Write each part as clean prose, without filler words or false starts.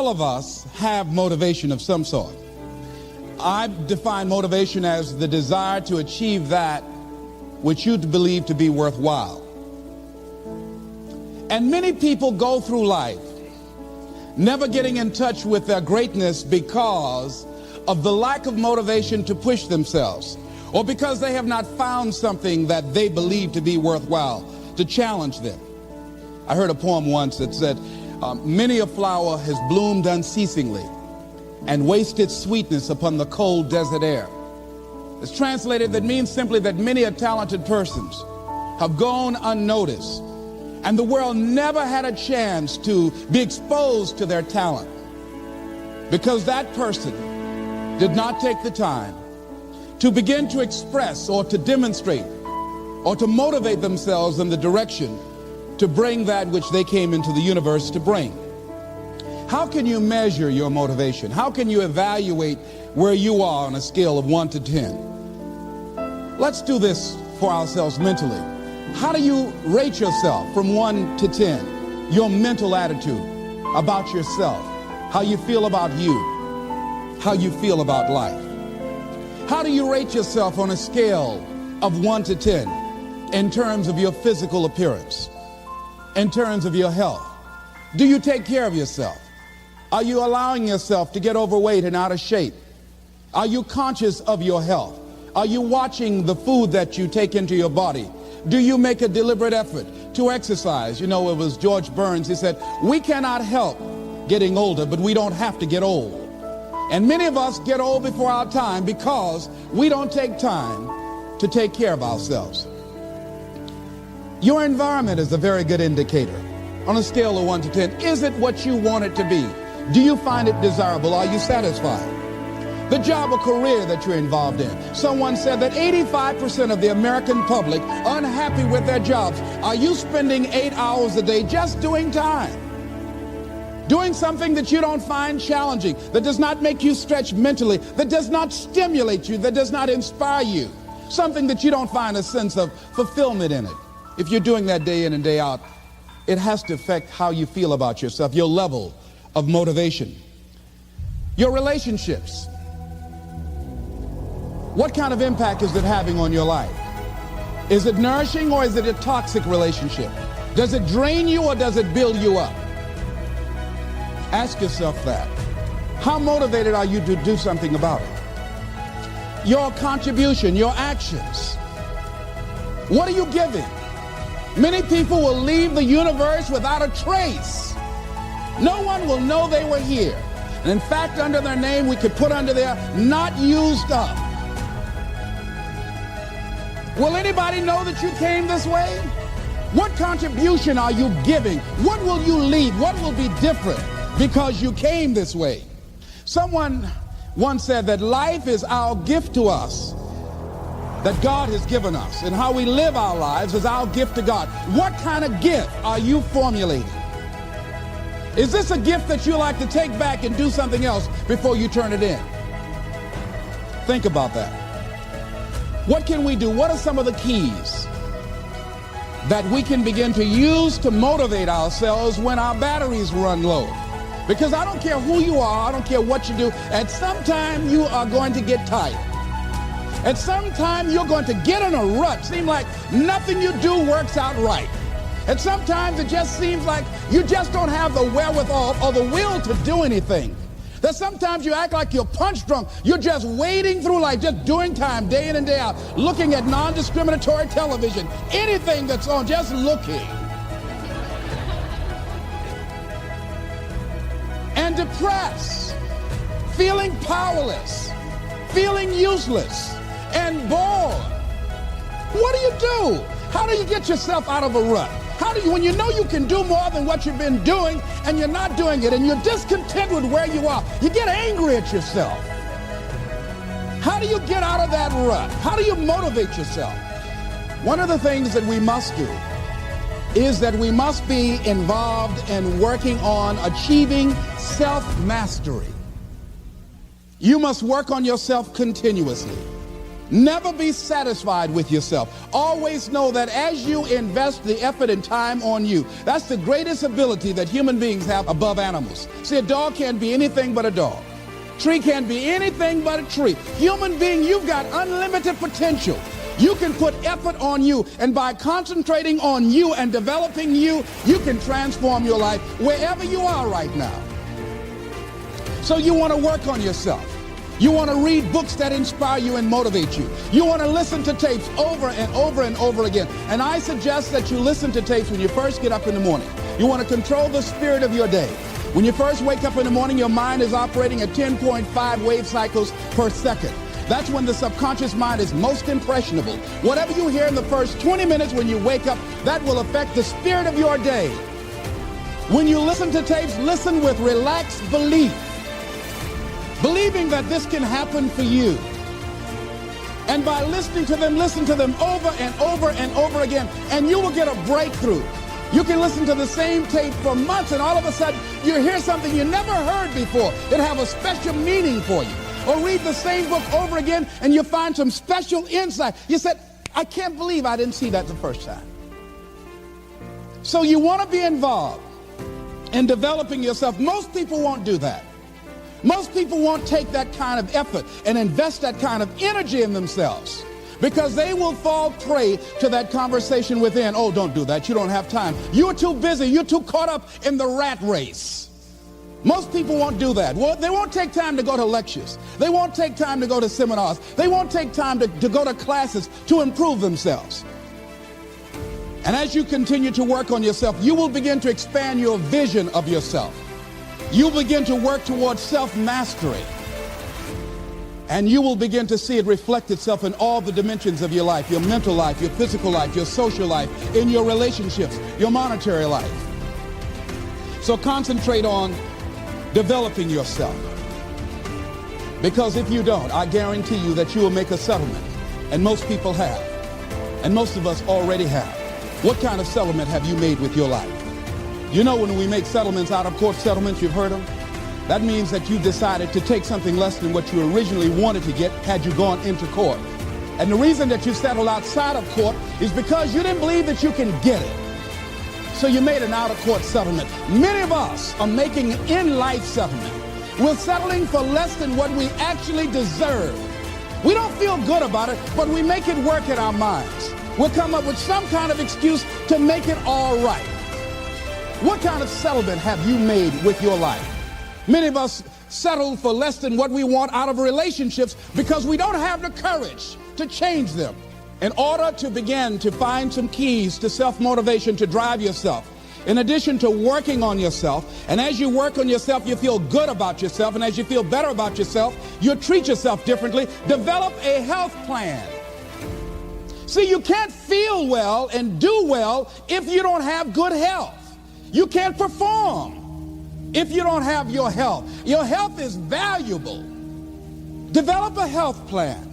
All of us have motivation of some sort. I define motivation as the desire to achieve that which you believe to be worthwhile. And many people go through life never getting in touch with their greatness because of the lack of motivation to push themselves, or because they have not found something that they believe to be worthwhile to challenge them. I heard a poem once that said, many a flower has bloomed unceasingly and wasted sweetness upon the cold desert air. It's translated, that means simply that many a talented persons have gone unnoticed, and the world never had a chance to be exposed to their talent because that person did not take the time to begin to express or to demonstrate or to motivate themselves in the direction to bring that which they came into the universe to bring. How can you measure your motivation? How can you evaluate where you are on a scale of 1 to 10? Let's do this for ourselves mentally. How do you rate yourself from 1 to 10? Your mental attitude about yourself, how you feel about you, how you feel about life. How do you rate yourself on a scale of 1 to 10 in terms of your physical appearance, in terms of your health? Do you take care of yourself? Are you allowing yourself to get overweight and out of shape? Are you conscious of your health? Are you watching the food that you take into your body? Do you make a deliberate effort to exercise? You know, it was George Burns. He said, we cannot help getting older, but we don't have to get old. And many of us get old before our time because we don't take time to take care of ourselves. Your environment is a very good indicator. On a scale of 1 to 10, is it what you want it to be? Do you find it desirable? Are you satisfied? The job or career that you're involved in. Someone said that 85% of the American public are unhappy with their jobs. Are you spending 8 hours a day just doing time? Doing something that you don't find challenging, that does not make you stretch mentally, that does not stimulate you, that does not inspire you. Something that you don't find a sense of fulfillment in it. If you're doing that day in and day out, it has to affect how you feel about yourself, your level of motivation. Your relationships. What kind of impact is it having on your life? Is it nourishing or is it a toxic relationship? Does it drain you or does it build you up? Ask yourself that. How motivated are you to do something about it? Your contribution, your actions. What are you giving? Many people will leave the universe without a trace. No one will know they were here. And in fact, under their name, we could put under there, not used up. Will anybody know that you came this way? What contribution are you giving? What will you leave? What will be different because you came this way? Someone once said that life is our gift to us that God has given us, and how we live our lives is our gift to God. What kind of gift are you formulating? Is this a gift that you like to take back and do something else before you turn it in? Think about that. What can we do? What are some of the keys that we can begin to use to motivate ourselves when our batteries run low? Because I don't care who you are, I don't care what you do, at some time you are going to get tired. At some time you're going to get in a rut. Seem like nothing you do works out right. And sometimes it just seems like you just don't have the wherewithal or the will to do anything. That sometimes you act like you're punch drunk. You're just wading through life, just doing time day in and day out, looking at non-discriminatory television, anything that's on, just looking. And depressed, feeling powerless, feeling useless, and bored. What do you do? How do you get yourself out of a rut? How do you, when you know you can do more than what you've been doing and you're not doing it and you're discontent with where you are, you get angry at yourself. How do you get out of that rut? How do you motivate yourself? One of the things that we must do is that we must be involved in working on achieving self-mastery. You must work on yourself continuously. Never be satisfied with yourself. Always know that as you invest the effort and time on you, that's the greatest ability that human beings have above animals. See, a dog can't be anything but a dog. Tree can't be anything but a tree. Human being, you've got unlimited potential. You can put effort on you, and by concentrating on you and developing you, you can transform your life wherever you are right now. So you want to work on yourself. You want to read books that inspire you and motivate you. You want to listen to tapes over and over and over again. And I suggest that you listen to tapes when you first get up in the morning. You want to control the spirit of your day. When you first wake up in the morning, your mind is operating at 10.5 wave cycles per second. That's when the subconscious mind is most impressionable. Whatever you hear in the first 20 minutes when you wake up, that will affect the spirit of your day. When you listen to tapes, listen with relaxed belief, believing that this can happen for you. And by listening to them, listen to them over and over and over again, and you will get a breakthrough. You can listen to the same tape for months, and all of a sudden, you hear something you never heard before. It'll have a special meaning for you. Or read the same book over again, and you find some special insight. You said, I can't believe I didn't see that the first time. So you want to be involved in developing yourself. Most people won't do that. Most people won't take that kind of effort and invest that kind of energy in themselves, because they will fall prey to that conversation within. Oh, don't do that. You don't have time. You're too busy. You're too caught up in the rat race. Most people won't do that. Well, they won't take time to go to lectures. They won't take time to go to seminars. They won't take time to go to classes to improve themselves. And as you continue to work on yourself, you will begin to expand your vision of yourself. You'll begin to work towards self-mastery. And you will begin to see it reflect itself in all the dimensions of your life, your mental life, your physical life, your social life, in your relationships, your monetary life. So concentrate on developing yourself. Because if you don't, I guarantee you that you will make a settlement. And most people have. And most of us already have. What kind of settlement have you made with your life? You know, when we make settlements, out-of-court settlements, you've heard them? That means that you decided to take something less than what you originally wanted to get had you gone into court. And the reason that you settled outside of court is because you didn't believe that you can get it. So you made an out-of-court settlement. Many of us are making an in-life settlement. We're settling for less than what we actually deserve. We don't feel good about it, but we make it work in our minds. We'll come up with some kind of excuse to make it all right. What kind of settlement have you made with your life? Many of us settle for less than what we want out of relationships because we don't have the courage to change them. In order to begin to find some keys to self-motivation to drive yourself, in addition to working on yourself, and as you work on yourself, you feel good about yourself, and as you feel better about yourself, you treat yourself differently. Develop a health plan. See, you can't feel well and do well if you don't have good health. You can't perform if you don't have your health. Your health is valuable. Develop a health plan.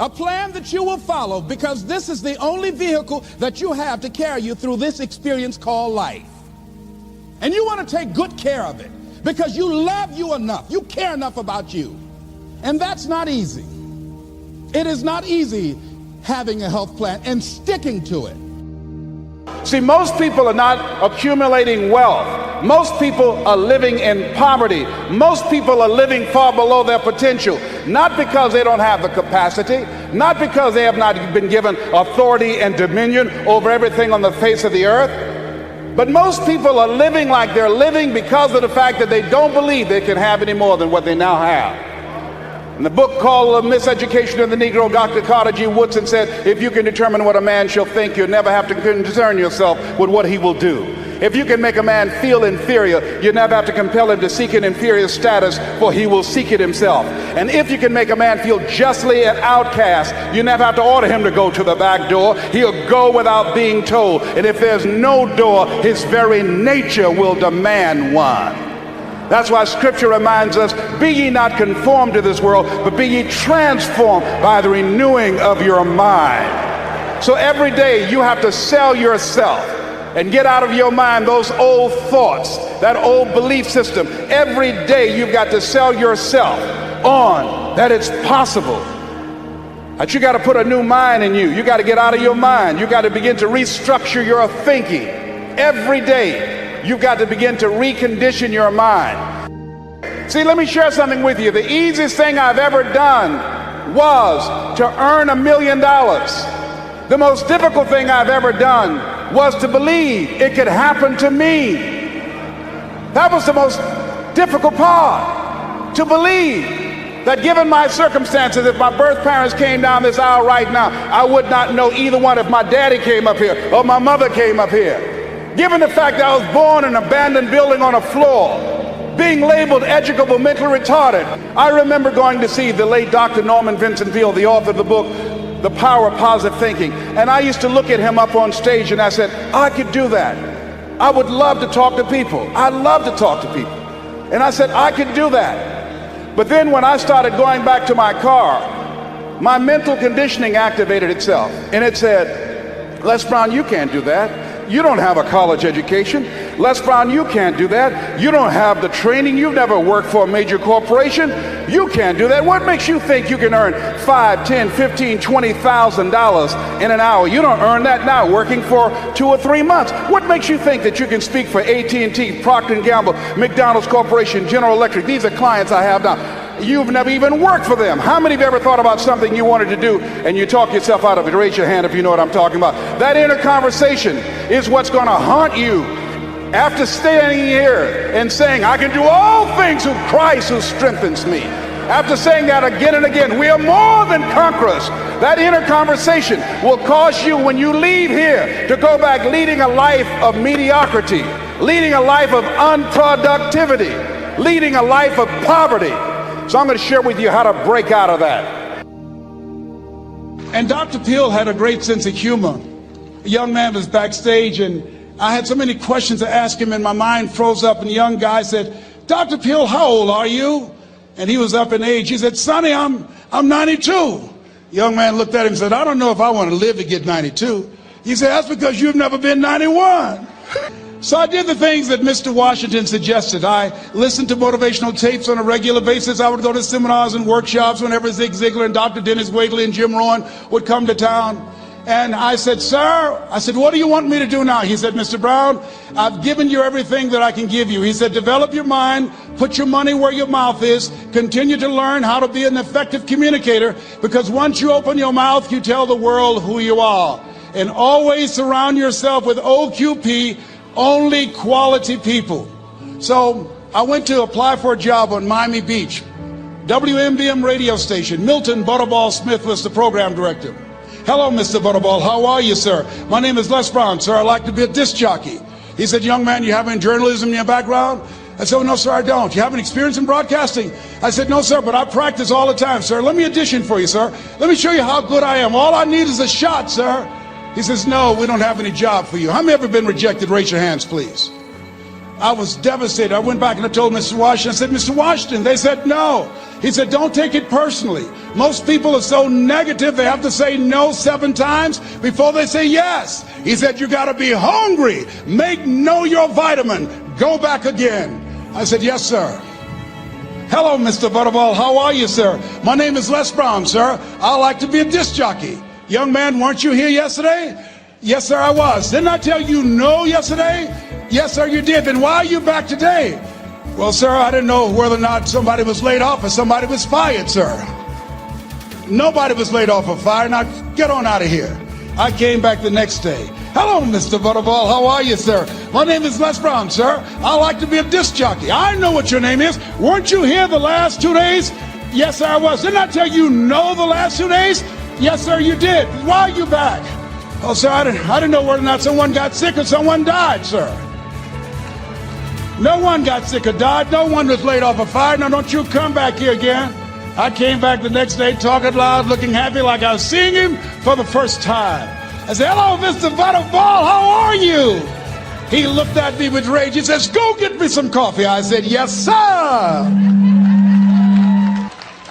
A plan that you will follow, because this is the only vehicle that you have to carry you through this experience called life. And you want to take good care of it because you love you enough. You care enough about you. And that's not easy. It is not easy having a health plan and sticking to it. See, most people are not accumulating wealth. Most people are living in poverty. Most people are living far below their potential, not because they don't have the capacity, not because they have not been given authority and dominion over everything on the face of the earth, but most people are living like they're living because of the fact that they don't believe they can have any more than what they now have. In the book called Miseducation of the Negro, Dr. Carter G. Woodson said, if you can determine what a man shall think, you'll never have to concern yourself with what he will do. If you can make a man feel inferior, you never have to compel him to seek an inferior status, for he will seek it himself. And if you can make a man feel justly an outcast, you never have to order him to go to the back door. He'll go without being told. And if there's no door, his very nature will demand one. That's why Scripture reminds us, be ye not conformed to this world, but be ye transformed by the renewing of your mind. So every day you have to sell yourself and get out of your mind those old thoughts, that old belief system. Every day you've got to sell yourself on that it's possible. That you got to put a new mind in you. You got to get out of your mind. You got to begin to restructure your thinking. Every day, you've got to begin to recondition your mind. See, let me share something with you. The easiest thing I've ever done was to earn $1 million. The most difficult thing I've ever done was to believe it could happen to me. That was the most difficult part, to believe that given my circumstances, if my birth parents came down this aisle right now, I would not know either one if my daddy came up here or my mother came up here. Given the fact that I was born in an abandoned building on a floor, being labeled educable mentally retarded. I remember going to see the late Dr. Norman Vincent Peale, the author of the book, The Power of Positive Thinking. And I used to look at him up on stage and I said, I could do that. I would love to talk to people. I love to talk to people. And I said, I could do that. But then when I started going back to my car, my mental conditioning activated itself. And it said, Les Brown, you can't do that. You don't have a college education. Les Brown, you can't do that. You don't have the training. You've never worked for a major corporation. You can't do that. What makes you think you can earn $5, $10, $15, $20,000 in an hour? You don't earn that now working for 2 or 3 months. What makes you think that you can speak for AT&T, Procter & Gamble, McDonald's Corporation, General Electric? These are clients I have now. You've never even worked for them. How many of you ever thought about something you wanted to do and you talk yourself out of it? Raise your hand if you know what I'm talking about. That inner conversation is what's going to haunt you. After standing here and saying, I can do all things through Christ who strengthens me. After saying that again and again, we are more than conquerors. That inner conversation will cause you, when you leave here, to go back leading a life of mediocrity, leading a life of unproductivity, leading a life of poverty. So I'm going to share with you how to break out of that. And Dr. Peale had a great sense of humor. A young man was backstage and I had so many questions to ask him and my mind froze up, and the young guy said, Dr. Peale, how old are you? And he was up in age. He said, Sonny, I'm 92. The young man looked at him and said, I don't know if I want to live to get 92. He said, that's because you've never been 91. So I did the things that Mr. Washington suggested. I listened to motivational tapes on a regular basis. I would go to seminars and workshops whenever Zig Ziglar and Dr. Dennis Wigley and Jim Rohn would come to town. And I said, sir, what do you want me to do now? He said, Mr. Brown, I've given you everything that I can give you. He said, develop your mind, put your money where your mouth is, continue to learn how to be an effective communicator, because once you open your mouth, you tell the world who you are. And always surround yourself with OQP, only quality people. So I went to apply for a job on Miami Beach. WMBM radio station. Milton Butterball Smith was the program director. Hello, Mr. Butterball. How are you, sir? My name is Les Brown, sir. I'd like to be a disc jockey. He said, young man, you have any journalism in your background? I said, oh, no, sir, I don't. You have any experience in broadcasting? I said, no, sir, but I practice all the time, sir. Let me audition for you, sir. Let me show you how good I am. All I need is a shot, sir. He says, no, we don't have any job for you. How many ever been rejected? Raise your hands, please. I was devastated. I went back and I told Mr. Washington, I said, Mr. Washington, they said no. He said, don't take it personally. Most people are so negative, they have to say no 7 times before they say yes. He said, you got to be hungry. Know your vitamin. Go back again. I said, yes, sir. Hello, Mr. Butterball. How are you, sir? My name is Les Brown, sir. I like to be a disc jockey. Young man, weren't you here yesterday? Yes, sir, I was. Didn't I tell you no yesterday? Yes, sir, you did. Then why are you back today? Well, sir, I didn't know whether or not somebody was laid off or somebody was fired, sir. Nobody was laid off or fired. Now, get on out of here. I came back the next day. Hello, Mr. Butterball. How are you, sir? My name is Les Brown, sir. I like to be a disc jockey. I know what your name is. Weren't you here the last 2 days? Yes, sir, I was. Didn't I tell you no the last 2 days? Yes, sir, you did. Why are you back? Oh, sir, I didn't know whether or not someone got sick or someone died, sir. No one got sick or died. No one was laid off or fired. Now, don't you come back here again. I came back the next day talking loud, looking happy like I was seeing him for the first time. I said, hello, Mr. Butterball, how are you? He looked at me with rage. He says, go get me some coffee. I said, yes, sir.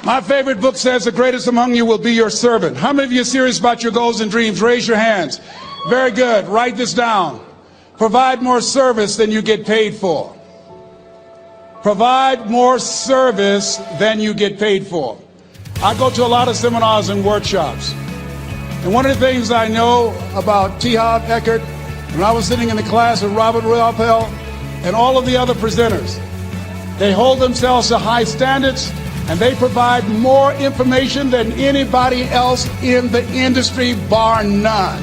My favorite book says the greatest among you will be your servant. How many of you are serious about your goals and dreams? Raise your hands. Very good. Write this down. Provide more service than you get paid for. Provide more service than you get paid for. I go to a lot of seminars and workshops. And one of the things I know about T. Harv Eker, when I was sitting in the class with Robert Ruppel and all of the other presenters, they hold themselves to high standards and they provide more information than anybody else in the industry, bar none.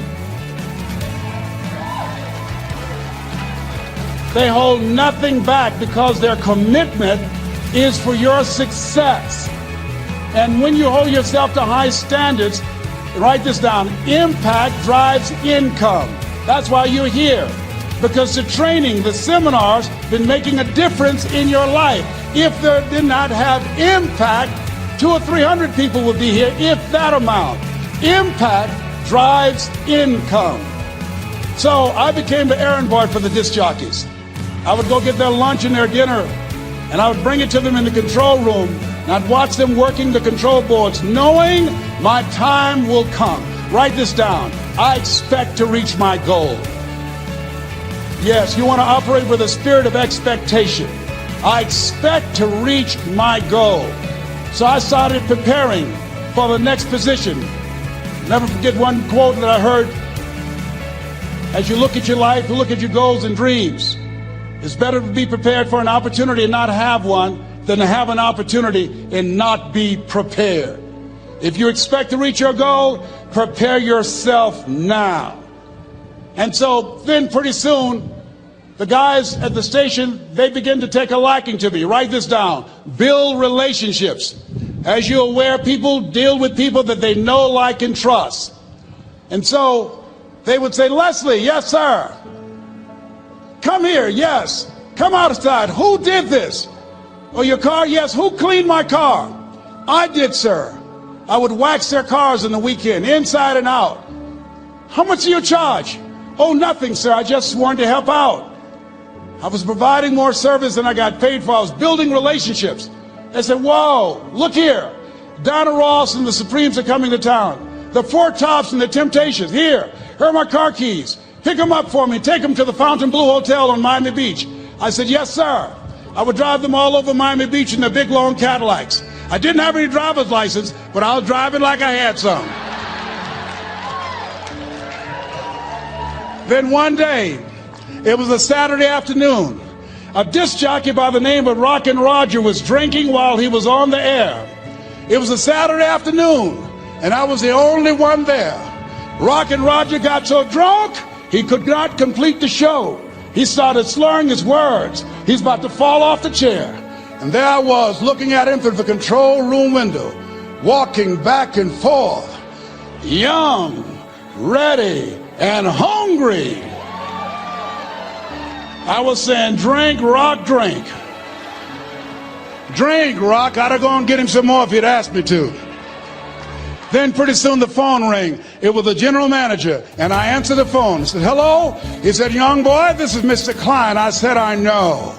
They hold nothing back because their commitment is for your success. And when you hold yourself to high standards, write this down, impact drives income. That's why you're here. Because the training, the seminars, been making a difference in your life. If they did not have impact, 200 or 300 people would be here, if that amount. Impact drives income. So I became the errand boy for the disc jockeys. I would go get their lunch and their dinner, and I would bring it to them in the control room, and I'd watch them working the control boards, knowing my time will come. Write this down. I expect to reach my goal. Yes, you want to operate with a spirit of expectation. I expect to reach my goal. So I started preparing for the next position. Never forget one quote that I heard. As you look at your life, you look at your goals and dreams. It's better to be prepared for an opportunity and not have one than to have an opportunity and not be prepared. If you expect to reach your goal, prepare yourself now. And so then pretty soon, the guys at the station, they begin to take a liking to me. Write this down. Build relationships. As you're aware, people deal with people that they know, like, and trust. And so they would say, Leslie, yes, sir. Come here, yes. Come outside. Who did this? Oh, your car? Yes. Who cleaned my car? I did, sir. I would wax their cars in the weekend, inside and out. How much do you charge? Oh, nothing, sir. I just wanted to help out. I was providing more service than I got paid for. I was building relationships. They said, whoa, look here. Donna Ross and the Supremes are coming to town. The Four Tops and the Temptations. Here are my car keys. Pick them up for me. Take them to the Fontainebleau Hotel on Miami Beach. I said, yes, sir. I would drive them all over Miami Beach in their big, long Cadillacs. I didn't have any driver's license, but I was driving like I had some. Then one day, it was a Saturday afternoon, a disc jockey by the name of Rockin' Roger was drinking while he was on the air. It was a Saturday afternoon, and I was the only one there. Rockin' Roger got so drunk, he could not complete the show. He started slurring his words. He's about to fall off the chair. And there I was, looking at him through the control room window, walking back and forth, young, ready, and hungry. I was saying, drink, Rock, drink. Drink, Rock. I'd have gone and get him some more if he'd asked me to. Then pretty soon the phone rang. It was the general manager, and I answered the phone. I said, hello? He said, young boy, this is Mr. Klein. I said, I know.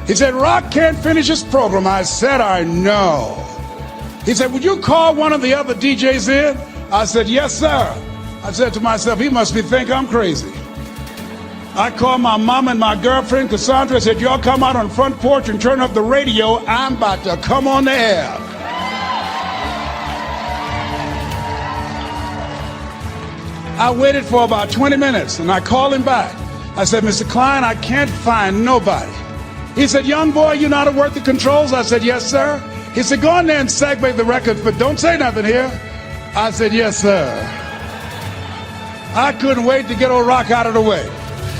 He said, Rock can't finish his program. I said, I know. He said, would you call one of the other DJs in? I said, yes, sir. I said to myself, he must be think I'm crazy. I called my mom and my girlfriend, Cassandra. I said, y'all come out on the front porch and turn up the radio. I'm about to come on the air. I waited for about 20 minutes, and I called him back. I said, Mr. Klein, I can't find nobody. He said, young boy, you know how to work the controls? I said, yes, sir. He said, go in there and segue the record, but don't say nothing here. I said, yes, sir. I couldn't wait to get old Rock out of the way.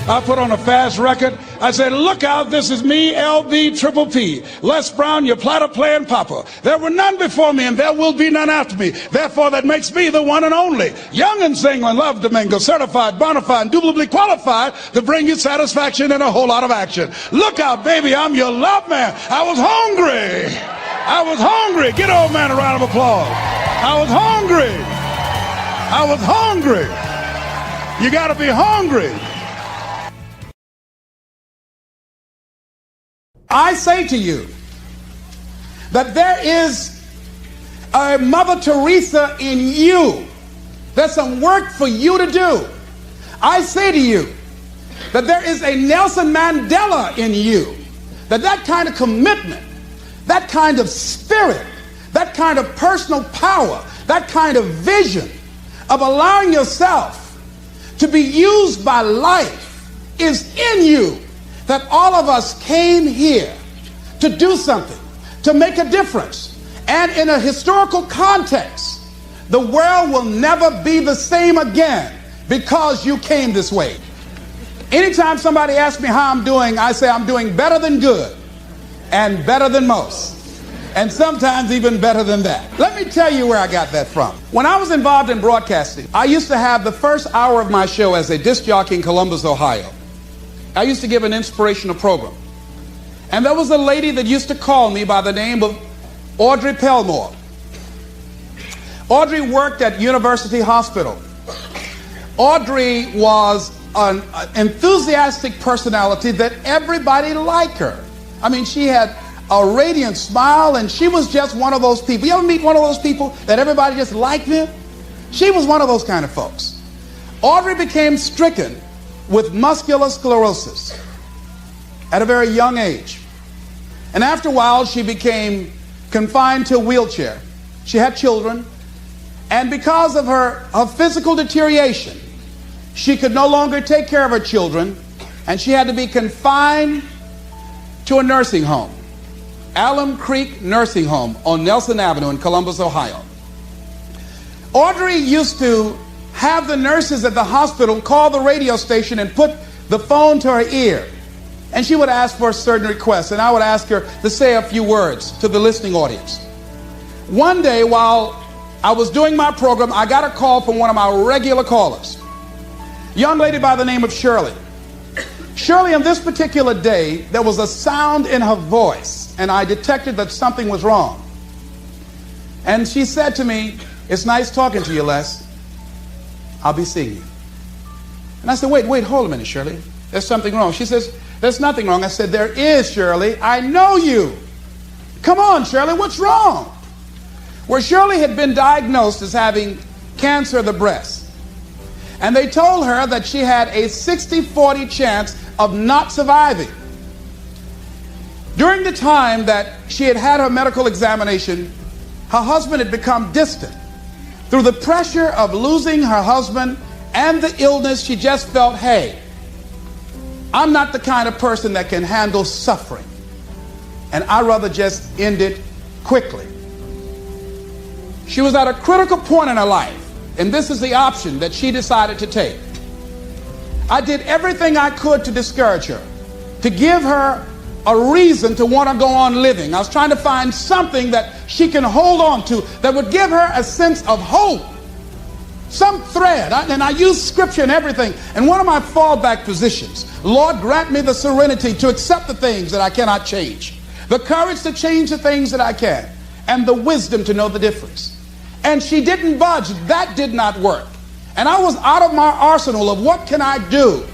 I put on a fast record. I said, look out, this is me, LB Triple P. Les Brown, your platter playing papa. There were none before me, and there will be none after me. Therefore, that makes me the one and only. Young and single, love to mingle, certified, bona fide, indubitably qualified to bring you satisfaction and a whole lot of action. Look out, baby, I'm your love man. I was hungry. I was hungry. Get old man a round of applause. I was hungry. I was hungry. You got to be hungry. I say to you that there is a Mother Teresa in you. There's some work for you to do. I say to you that there is a Nelson Mandela in you. That kind of commitment, that kind of spirit, that that kind of personal power, that kind of vision of allowing yourself to be used by life is in you. That all of us came here to do something, to make a difference. And in a historical context, the world will never be the same again because you came this way. Anytime somebody asks me how I'm doing, I say I'm doing better than good and better than most. And sometimes even better than that. Let me tell you where I got that from. When I was involved in broadcasting, I used to have the first hour of my show as a disc jockey in Columbus, Ohio. I used to give an inspirational program. And there was a lady that used to call me by the name of Audrey Pelmore. Audrey worked at University Hospital. Audrey was an enthusiastic personality that everybody liked her. I mean, she had a radiant smile, and she was just one of those people. You ever meet one of those people that everybody just liked them? She was one of those kind of folks. Audrey became stricken with muscular sclerosis at a very young age. And after a while, she became confined to a wheelchair. She had children, and because of her physical deterioration, she could no longer take care of her children, and she had to be confined to a nursing home. Alum Creek Nursing Home on Nelson Avenue in Columbus, Ohio. Audrey used to have the nurses at the hospital call the radio station and put the phone to her ear. And she would ask for a certain request, and I would ask her to say a few words to the listening audience. One day while I was doing my program, I got a call from one of my regular callers, a young lady by the name of Shirley. Shirley, on this particular day, there was a sound in her voice, and I detected that something was wrong. And she said to me, "It's nice talking to you, Les. I'll be seeing you." And I said, wait, hold a minute, Shirley. There's something wrong. She says, "There's nothing wrong." I said, "There is, Shirley. I know you. Come on, Shirley, what's wrong?" Well, Shirley had been diagnosed as having cancer of the breast. And they told her that she had a 60-40 chance of not surviving. During the time that she had had her medical examination, her husband had become distant. Through the pressure of losing her husband and the illness, she just felt, hey, I'm not the kind of person that can handle suffering, and I'd rather just end it quickly. She was at a critical point in her life, and this is the option that she decided to take. I did everything I could to discourage her, to give her a reason to want to go on living. I was trying to find something that she can hold on to that would give her a sense of hope, some thread. And I use scripture and everything. And one of my fallback positions, Lord, grant me the serenity to accept the things that I cannot change, the courage to change the things that I can, and the wisdom to know the difference. And she didn't budge. That did not work. And I was out of my arsenal of what can I do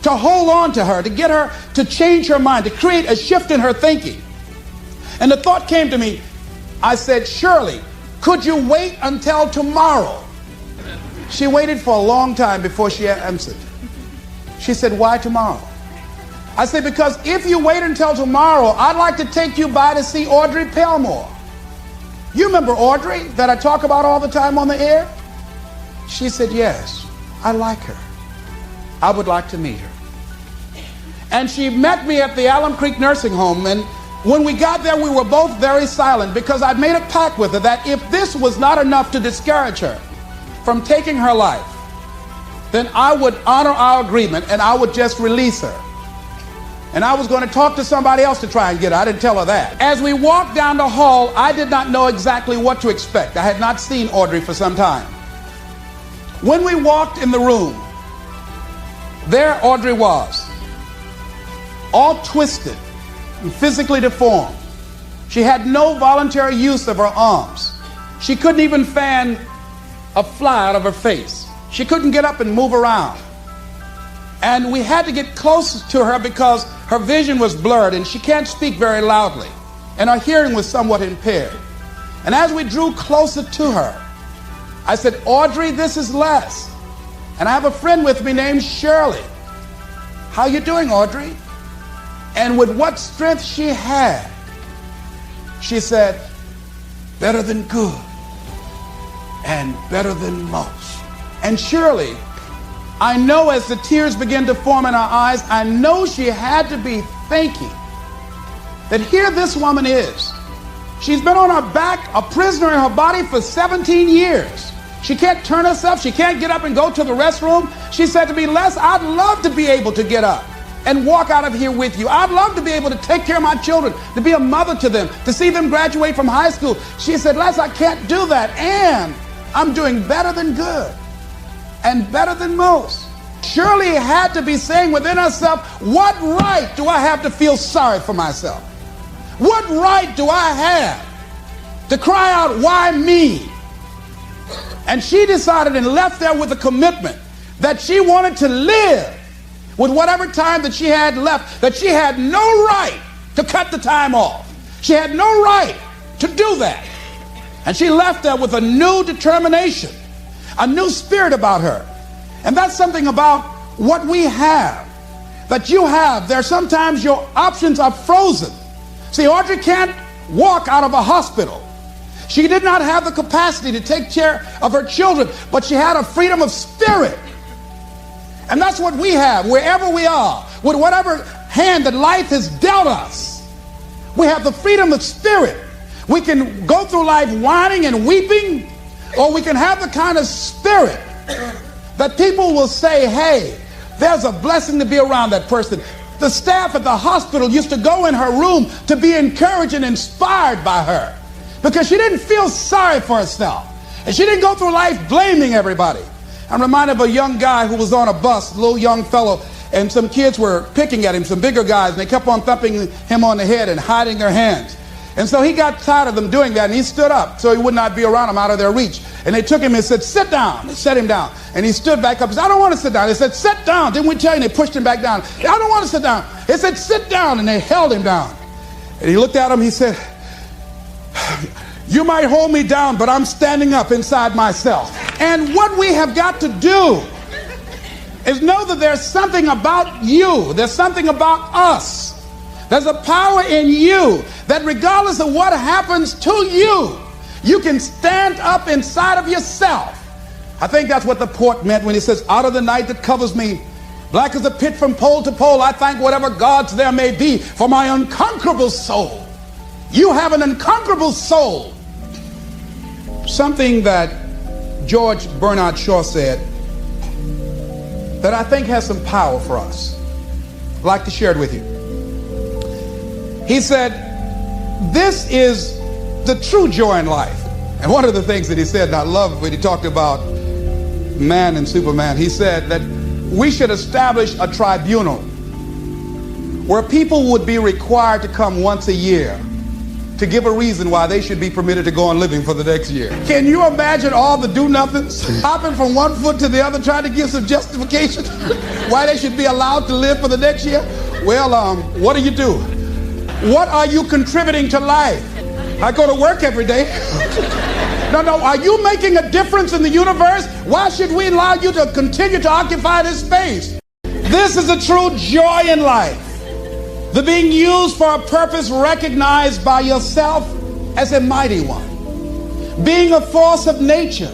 to hold on to her, to get her to change her mind, to create a shift in her thinking. And the thought came to me. I said, "Shirley, could you wait until tomorrow?" She waited for a long time before she answered. She said, "Why tomorrow?" I said, "Because if you wait until tomorrow, I'd like to take you by to see Audrey Pelmore. You remember Audrey that I talk about all the time on the air?" She said, "Yes, I like her. I would like to meet her." And she met me at the Alum Creek Nursing Home, and when we got there, we were both very silent because I'd made a pact with her that if this was not enough to discourage her from taking her life, then I would honor our agreement and I would just release her. And I was going to talk to somebody else to try and get her. I didn't tell her that. As we walked down the hall, I did not know exactly what to expect. I had not seen Audrey for some time. When we walked in the room, there Audrey was, all twisted and physically deformed. She had no voluntary use of her arms. She couldn't even fan a fly out of her face. She couldn't get up and move around. And we had to get close to her because her vision was blurred and she can't speak very loudly. And her hearing was somewhat impaired. And as we drew closer to her, I said, "Audrey, this is Les. And I have a friend with me named Shirley. How you doing, Audrey?" And with what strength she had, she said, better than good, and better than most. And surely, I know as the tears begin to form in her eyes, I know she had to be thinking that here this woman is. She's been on her back, a prisoner in her body for 17 years. She can't turn herself. She can't get up and go to the restroom. She said to me, Les, I'd love to be able to get up and walk out of here with you. I'd love to be able to take care of my children, to be a mother to them, to see them graduate from high school. She said, Les, I can't do that. And I'm doing better than good and better than most. Surely had to be saying within herself, what right do I have to feel sorry for myself? What right do I have to cry out, why me? And she decided and left there with a commitment that she wanted to live with whatever time that she had left, that she had no right to cut the time off. She had no right to do that. And she left there with a new determination, a new spirit about her. And that's something about what we have, that you have. There sometimes your options are frozen. See, Audrey can't walk out of a hospital. She did not have the capacity to take care of her children, but she had a freedom of spirit. And that's what we have wherever we are, with whatever hand that life has dealt us. We have the freedom of spirit. We can go through life whining and weeping, or we can have the kind of spirit that people will say, hey, there's a blessing to be around that person. The staff at the hospital used to go in her room to be encouraged and inspired by her, because she didn't feel sorry for herself. And she didn't go through life blaming everybody. I'm reminded of a young guy who was on a bus, a little young fellow, and some kids were picking at him, some bigger guys, and they kept on thumping him on the head and hiding their hands. And so he got tired of them doing that, and he stood up so he would not be around them, out of their reach. And they took him and said, sit down. They set him down. And he stood back up and said, I don't want to sit down. They said, sit down. Didn't we tell you? And they pushed him back down. I don't want to sit down. They said, sit down. And they held him down. And he looked at him. He said, you might hold me down, but I'm standing up inside myself. And what we have got to do is know that there's something about you. There's something about us. There's a power in you that regardless of what happens to you, you can stand up inside of yourself. I think that's what the poet meant when he says, out of the night that covers me, black as a pit from pole to pole, I thank whatever gods there may be for my unconquerable soul. You have an unconquerable soul. Something that George Bernard Shaw said that I think has some power for us. I'd like to share it with you. He said, this is the true joy in life. And one of the things that he said, and I love when he talked about man and Superman, he said that we should establish a tribunal where people would be required to come once a year to give a reason why they should be permitted to go on living for the next year. Can you imagine all the do-nothings hopping from one foot to the other trying to give some justification why they should be allowed to live for the next year? Well, what do? What are you contributing to life? I go to work every day. No, are you making a difference in the universe? Why should we allow you to continue to occupy this space? This is a true joy in life. The being used for a purpose recognized by yourself as a mighty one. Being a force of nature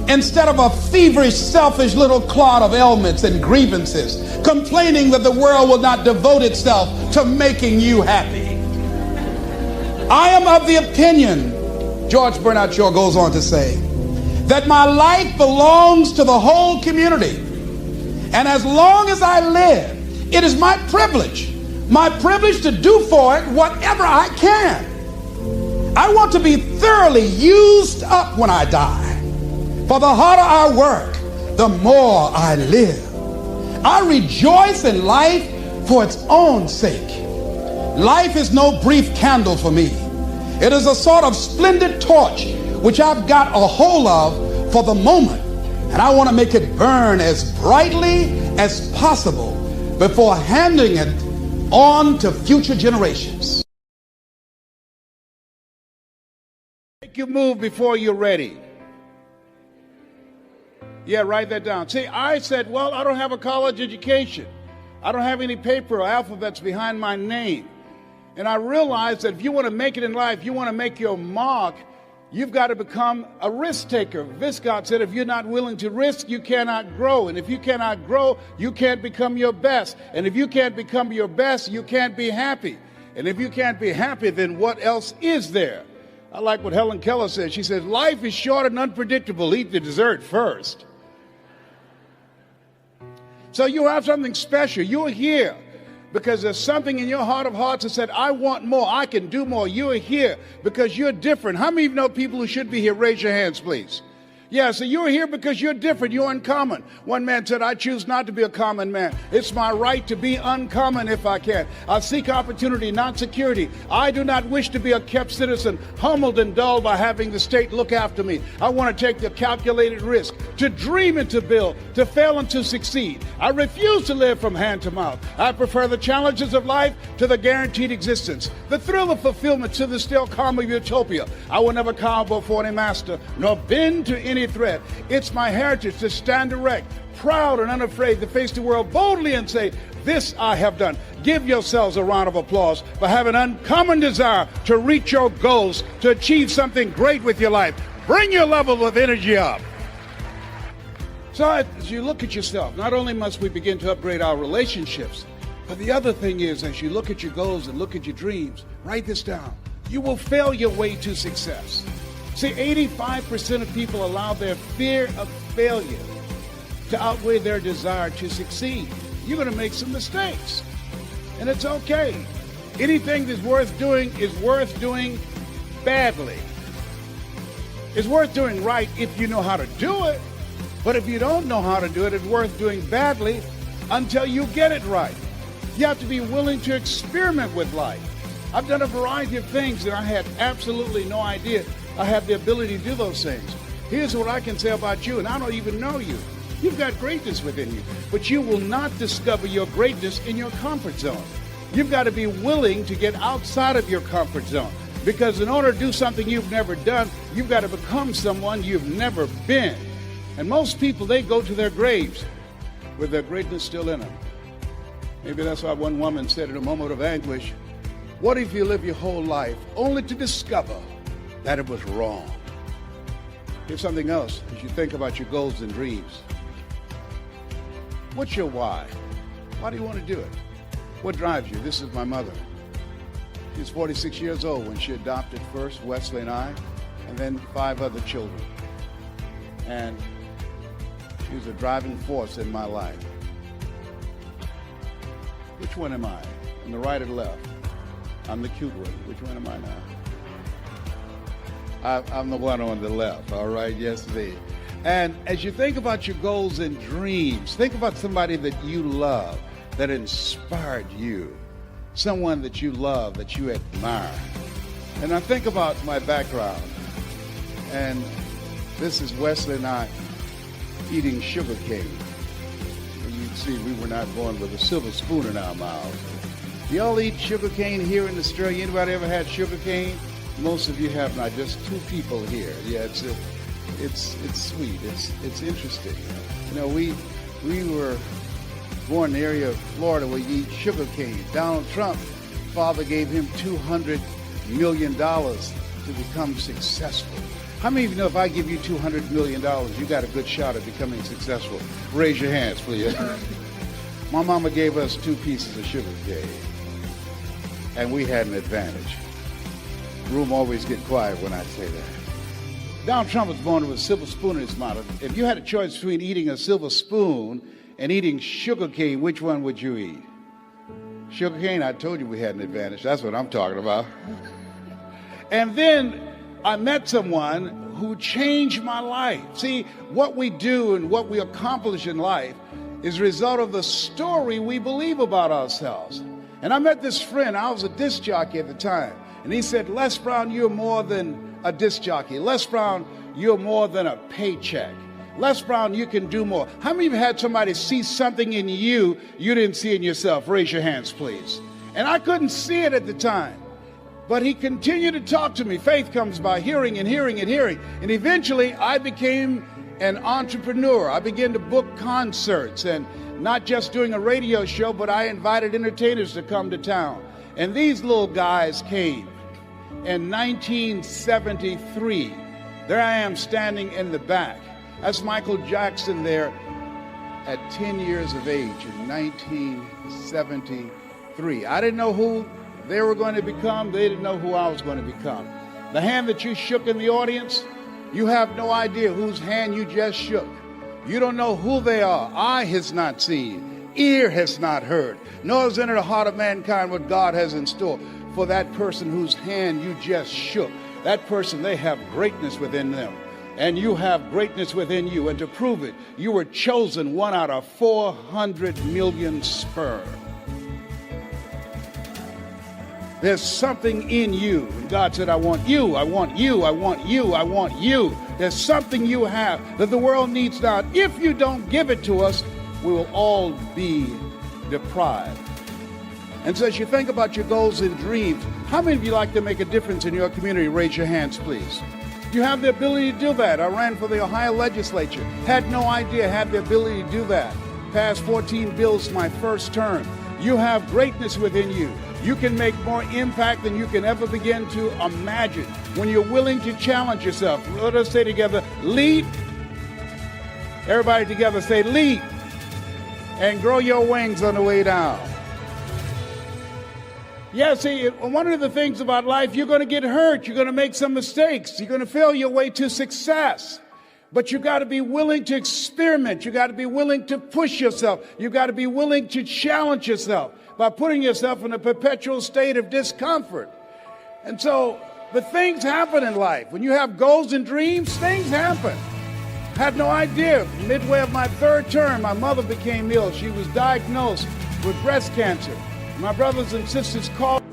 instead of a feverish, selfish little clod of ailments and grievances, complaining that the world will not devote itself to making you happy. I am of the opinion, George Bernard Shaw goes on to say, that my life belongs to the whole community. And as long as I live, it is my privilege to do for it whatever I can. I want to be thoroughly used up when I die. For the harder I work, the more I live. I rejoice in life for its own sake. Life is no brief candle for me. It is a sort of splendid torch which I've got a hold of for the moment. And I want to make it burn as brightly as possible before handing it on to future generations. Make your move before you're ready. Yeah, write that down. See, I said, well, I don't have a college education. I don't have any paper or alphabets behind my name. And I realized that if you want to make it in life, you want to make your mark, You've got to become a risk taker. Viscott said, if you're not willing to risk, you cannot grow. And if you cannot grow, you can't become your best. And if you can't become your best, you can't be happy. And if you can't be happy, then what else is there? I like what Helen Keller said. She says, life is short and unpredictable. Eat the dessert first. So you have something special. You're here because there's something in your heart of hearts that said, I want more, I can do more. You're here because you're different. How many of you know people who should be here? Raise your hands, please. Yeah, so you're here because you're different. You're uncommon. One man said, I choose not to be a common man. It's my right to be uncommon if I can. I seek opportunity, not security. I do not wish to be a kept citizen, humbled and dulled by having the state look after me. I want to take the calculated risk, to dream and to build, to fail and to succeed. I refuse to live from hand to mouth. I prefer the challenges of life to the guaranteed existence, the thrill of fulfillment to the still calm of utopia. I will never cower before any master, nor bend to any threat. It's my heritage to stand erect, proud and unafraid, to face the world boldly and say, this I have done. Give yourselves a round of applause for having an uncommon desire to reach your goals, to achieve something great with your life. Bring your level of energy up. So as you look at yourself, not only must we begin to upgrade our relationships, but the other thing is, as you look at your goals and look at your dreams, write this down. You will fail your way to success. See, 85% of people allow their fear of failure to outweigh their desire to succeed. You're going to make some mistakes, and it's okay. Anything that's worth doing is worth doing badly. It's worth doing right if you know how to do it, but if you don't know how to do it, it's worth doing badly until you get it right. You have to be willing to experiment with life. I've done a variety of things that I had absolutely no idea I have the ability to do those things. Here's what I can say about you, and I don't even know you. You've got greatness within you, but you will not discover your greatness in your comfort zone. You've got to be willing to get outside of your comfort zone, because in order to do something you've never done, you've got to become someone you've never been. And most people, they go to their graves with their greatness still in them. Maybe that's why one woman said in a moment of anguish, what if you live your whole life only to discover that it was wrong? Here's something else as you think about your goals and dreams. What's your why? Why do you want to do it? What drives you? This is my mother. She was 46 years old when she adopted first Wesley and I, and then 5 other children. And she was a driving force in my life. Which one am I? On the right or the left? I'm the cute one. Which one am I now? I'm the one on the left, all right? Yes, indeed. And as you think about your goals and dreams, think about somebody that you love, that inspired you, someone that you love, that you admire. And I think about my background, and this is Wesley and I eating sugar cane. And you can see we were not born with a silver spoon in our mouths. Do y'all eat sugar cane here in Australia? Anybody ever had sugar cane? Most of you have not. Just 2 people here. Yeah, it's sweet. It's interesting. You know, we were born in the area of Florida where you eat sugar cane. Donald Trump's father gave him $200 million to become successful. How many of you know if I give you $200 million, you got a good shot at becoming successful? Raise your hands, please. My mama gave us 2 pieces of sugar cane, and we had an advantage. The room always get quiet when I say that. Donald Trump was born with a silver spoon in his mouth. If you had a choice between eating a silver spoon and eating sugar cane, which one would you eat? Sugar cane, I told you we had an advantage. That's what I'm talking about. And then I met someone who changed my life. See, what we do and what we accomplish in life is a result of the story we believe about ourselves. And I met this friend. I was a disc jockey at the time. And he said, Les Brown, you're more than a disc jockey. Les Brown, you're more than a paycheck. Les Brown, you can do more. How many of you had somebody see something in you didn't see in yourself? Raise your hands, please. And I couldn't see it at the time. But he continued to talk to me. Faith comes by hearing and hearing and hearing. And eventually I became an entrepreneur. I began to book concerts, and not just doing a radio show, but I invited entertainers to come to town. And these little guys came. in 1973. There I am standing in the back. That's Michael Jackson there at 10 years of age in 1973. I didn't know who they were going to become. They didn't know who I was going to become. The hand that you shook in the audience, you have no idea whose hand you just shook. You don't know who they are. Eye has not seen, ear has not heard, nor has entered the heart of mankind what God has in store for that person whose hand you just shook. That person, they have greatness within them. And you have greatness within you. And to prove it, you were chosen 1 out of 400 million sperm. There's something in you. And God said, I want you, I want you, I want you, I want you. There's something you have that the world needs now. If you don't give it to us, we will all be deprived. And so as you think about your goals and dreams, how many of you like to make a difference in your community? Raise your hands, please. You have the ability to do that. I ran for the Ohio legislature. Had no idea I had the ability to do that. Passed 14 bills my first term. You have greatness within you. You can make more impact than you can ever begin to imagine when you're willing to challenge yourself. Let us say together, leap. Everybody together say, leap. And grow your wings on the way down. Yeah, see, one of the things about life, you're going to get hurt. You're going to make some mistakes. You're going to fail your way to success. But you got to be willing to experiment. You got to be willing to push yourself. You got to be willing to challenge yourself by putting yourself in a perpetual state of discomfort. And so, but things happen in life. When you have goals and dreams, things happen. I had no idea. Midway of my third term, my mother became ill. She was diagnosed with breast cancer. My brothers and sisters called.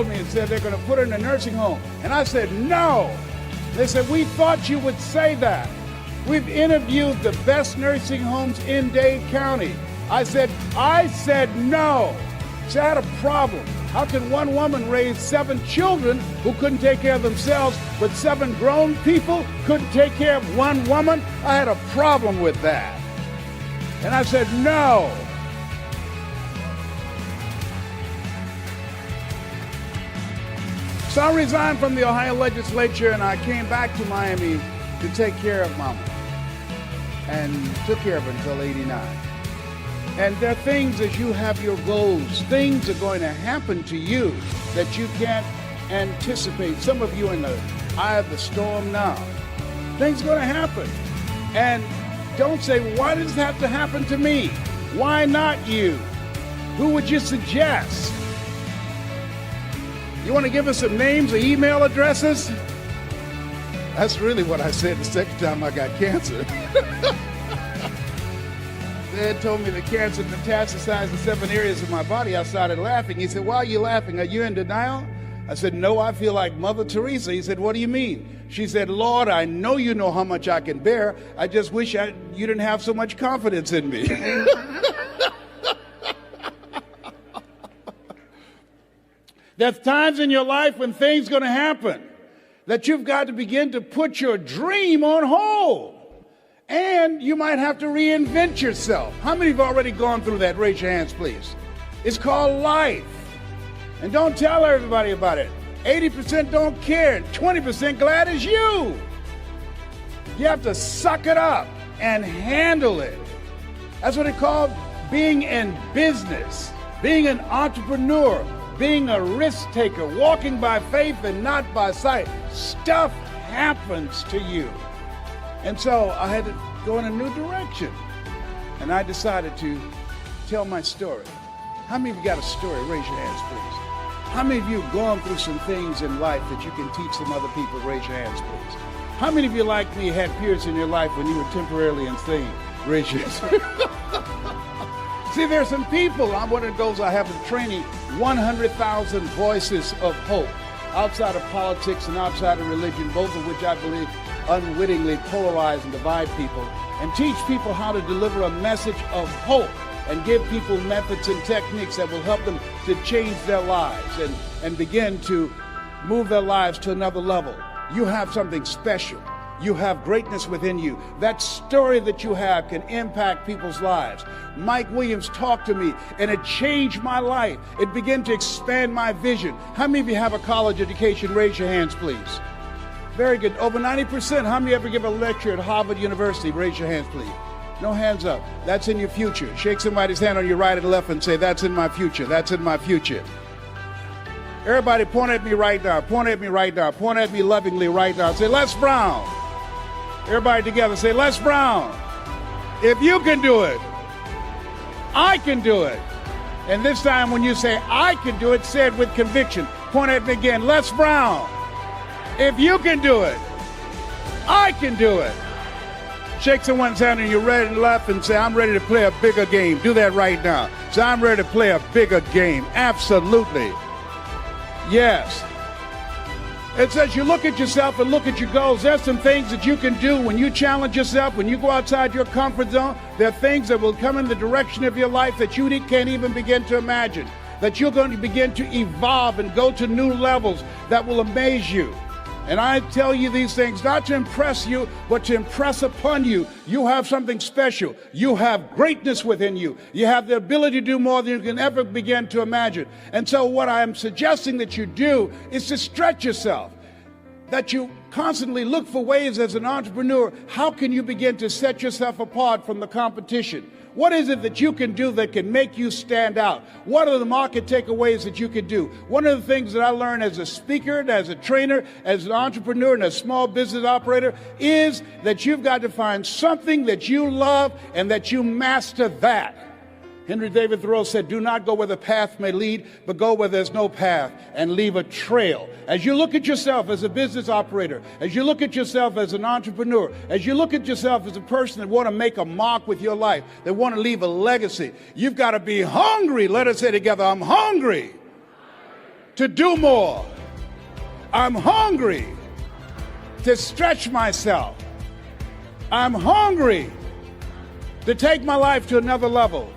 Me and said they're going to put her in a nursing home. And I said, no. They said, we thought you would say that. We've interviewed the best nursing homes in Dade County. I said, no. So I had a problem. How can one woman raise 7 children who couldn't take care of themselves, but 7 grown people couldn't take care of one woman? I had a problem with that. And I said, no. So I resigned from the Ohio legislature and I came back to Miami to take care of Mama. And took care of her until 89. And there are things as you have your goals, things are going to happen to you that you can't anticipate. Some of you in the eye of the storm now. Things are going to happen. And don't say, why does it have to happen to me? Why not you? Who would you suggest? You want to give us some names or email addresses? That's really what I said the second time I got cancer. Dad told me the cancer metastasized in 7 areas of my body. I started laughing. He said, why are you laughing? Are you in denial? I said, no, I feel like Mother Teresa. He said, what do you mean? She said, Lord, I know you know how much I can bear. I just wish you didn't have so much confidence in me. There's times in your life when things are going to happen that you've got to begin to put your dream on hold. And you might have to reinvent yourself. How many have already gone through that? Raise your hands, please. It's called life. And don't tell everybody about it. 80% don't care. 20% glad it's you. You have to suck it up and handle it. That's what it's called being in business, being an entrepreneur. being a risk taker, walking by faith and not by sight. Stuff happens to you. And so I had to go in a new direction. And I decided to tell my story. How many of you got a story? Raise your hands, please. How many of you have gone through some things in life that you can teach some other people? Raise your hands, please. How many of you, like me, had periods in your life when you were temporarily insane? Raise your hands. See, there's some people, I'm one of those, I have been training 100,000 voices of hope outside of politics and outside of religion, both of which I believe unwittingly polarize and divide people, and teach people how to deliver a message of hope and give people methods and techniques that will help them to change their lives and begin to move their lives to another level. You have something special. You have greatness within you. That story that you have can impact people's lives. Mike Williams talked to me, and it changed my life. It began to expand my vision. How many of you have a college education? Raise your hands, please. Very good. Over 90%. How many ever give a lecture at Harvard University? Raise your hands, please. No hands up. That's in your future. Shake somebody's hand on your right and left and say, that's in my future. That's in my future. Everybody point at me right now. Point at me right now. Point at me lovingly right now. Say, Les Brown. Everybody together say, Les Brown. If you can do it, I can do it. And this time when you say, I can do it, say it with conviction. Point at me again. Les Brown. If you can do it, I can do it. Shake someone's hand on your right and left and say, I'm ready to play a bigger game. Do that right now. Say, I'm ready to play a bigger game. Absolutely. Yes. It says you look at yourself and look at your goals. There's some things that you can do when you challenge yourself, when you go outside your comfort zone. There are things that will come in the direction of your life that you can't even begin to imagine. That you're going to begin to evolve and go to new levels that will amaze you. And I tell you these things not to impress you, but to impress upon you. You have something special. You have greatness within you. You have the ability to do more than you can ever begin to imagine. And so what I'm suggesting that you do is to stretch yourself. That you constantly look for ways as an entrepreneur, how can you begin to set yourself apart from the competition? What is it that you can do that can make you stand out? What are the market takeaways that you can do? One of the things that I learned as a speaker, as a trainer, as an entrepreneur, and a small business operator is that you've got to find something that you love and that you master that. Henry David Thoreau said, do not go where the path may lead, but go where there's no path and leave a trail. As you look at yourself as a business operator, as you look at yourself as an entrepreneur, as you look at yourself as a person that want to make a mark with your life, that want to leave a legacy, you've got to be hungry. Let us say together, I'm hungry to do more. I'm hungry to stretch myself. I'm hungry to take my life to another level.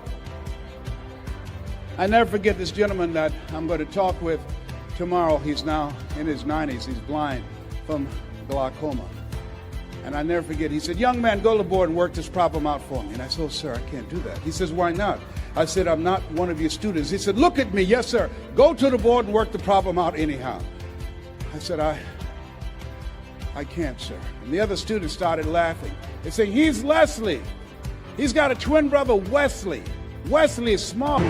I never forget this gentleman that I'm going to talk with tomorrow. He's now in his 90s. He's blind from glaucoma. And I never forget, he said, young man, go to the board and work this problem out for me. And I said, oh, sir, I can't do that. He says, why not? I said, I'm not one of your students. He said, look at me. Yes, sir. Go to the board and work the problem out anyhow. I said, I can't, sir. And the other students started laughing. They said, he's Leslie. He's got a twin brother, Wesley. Wesley is small.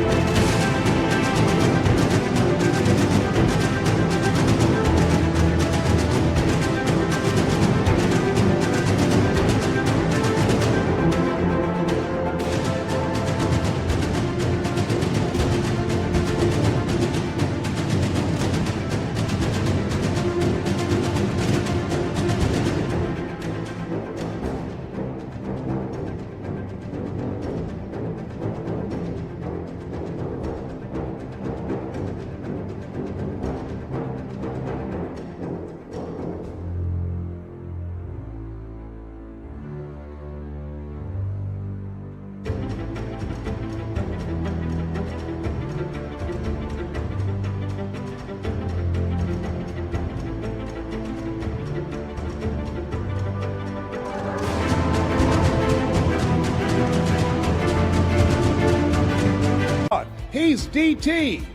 He's DT. He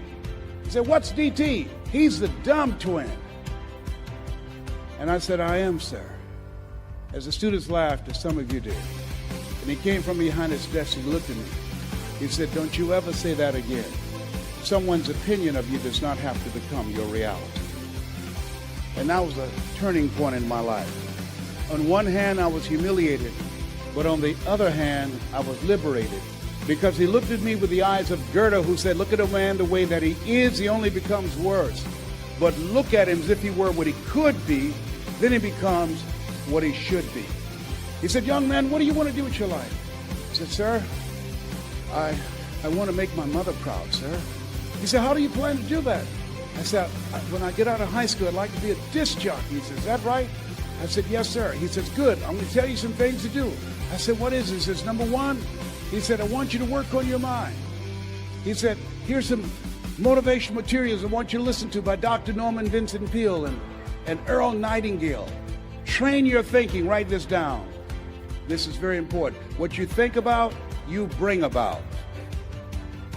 said, what's DT? He's the dumb twin. And I said, I am, sir. As the students laughed, as some of you did. And he came from behind his desk, he looked at me. He said, don't you ever say that again. someone's opinion of you does not have to become your reality. And that was a turning point in my life. On one hand, I was humiliated, but on the other hand, I was liberated. Because he looked at me with the eyes of Goethe, who said, look at a man the way that he is, he only becomes worse. But look at him as if he were what he could be, then he becomes what he should be. He said, young man, what do you want to do with your life? I said, sir, I want to make my mother proud, sir. He said, how do you plan to do that? I said, when I get out of high school, I'd like to be a disc jockey. He says, is that right? I said, yes, sir. He says, good, I'm going to tell you some things to do. I said, what is it? He says, number one, he said, I want you to work on your mind. He said, here's some motivational materials I want you to listen to by Dr. Norman Vincent Peale and Earl Nightingale. Train your thinking. Write this down. This is very important. What you think about, you bring about.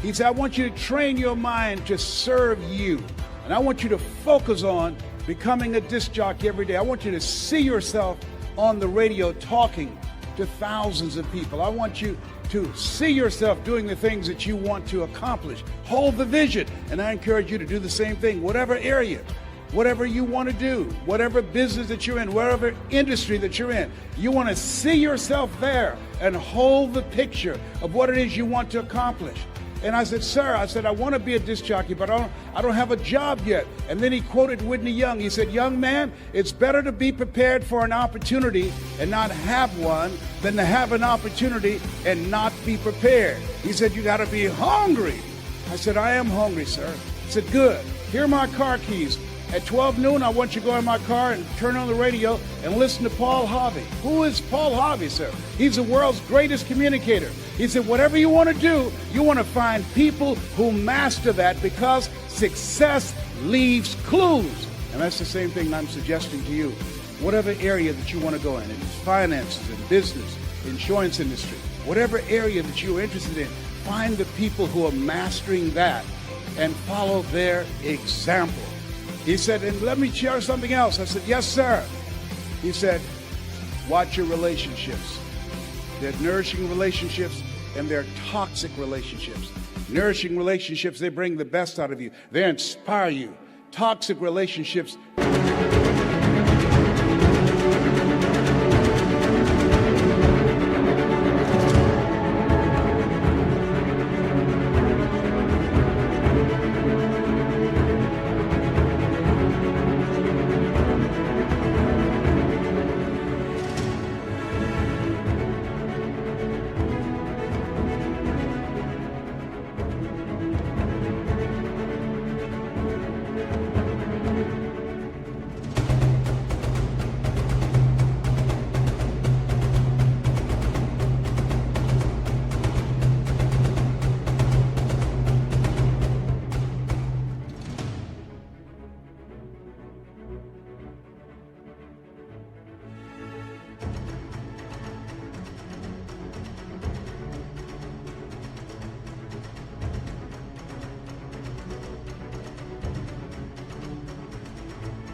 He said, I want you to train your mind to serve you. And I want you to focus on becoming a disc jockey every day. I want you to see yourself on the radio talking to thousands of people. I want you to see yourself doing the things that you want to accomplish. Hold the vision. And I encourage you to do the same thing, whatever area, whatever you want to do, whatever business that you're in, whatever industry that you're in. You want to see yourself there and hold the picture of what it is you want to accomplish. And I said, sir, I want to be a disc jockey, but I don't have a job yet. And then he quoted Whitney Young. He said, young man, it's better to be prepared for an opportunity and not have one than to have an opportunity and not be prepared. He said, you got to be hungry. I said, I am hungry, sir. He said, good. Here are my car keys. At 12 noon, I want you to go in my car and turn on the radio and listen to Paul Harvey. Who is Paul Harvey, sir? He's the world's greatest communicator. He said, whatever you want to do, you want to find people who master that because success leaves clues. And that's the same thing I'm suggesting to you. Whatever area that you want to go in, it's finances, in business, insurance industry, whatever area that you're interested in, find the people who are mastering that and follow their example. He said, and let me share something else. I said, yes, sir. He said, watch your relationships. They're nourishing relationships and they're toxic relationships. Nourishing relationships, they bring the best out of you. They inspire you. Toxic relationships.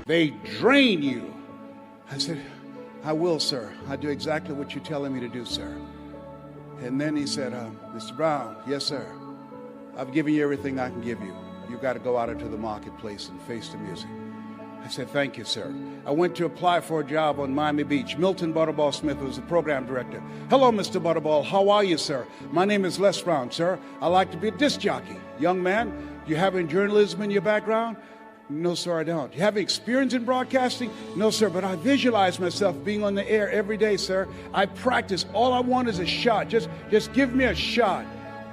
They drain you. I said, I will, sir. I do exactly what you're telling me to do, sir. And then he said, Mr. Brown, yes, sir. I've given you everything I can give you. You've got to go out into the marketplace and face the music. I said, thank you, sir. I went to apply for a job on Miami Beach. Milton Butterball Smith was the program director. Hello, Mr. Butterball. How are you, sir? My name is Les Brown, sir. I like to be a disc jockey. Young man, do you have any journalism in your background? No, sir, I don't. You have experience in broadcasting? No, sir, but I visualize myself being on the air every day, sir. I practice. All I want is a shot. Just give me a shot.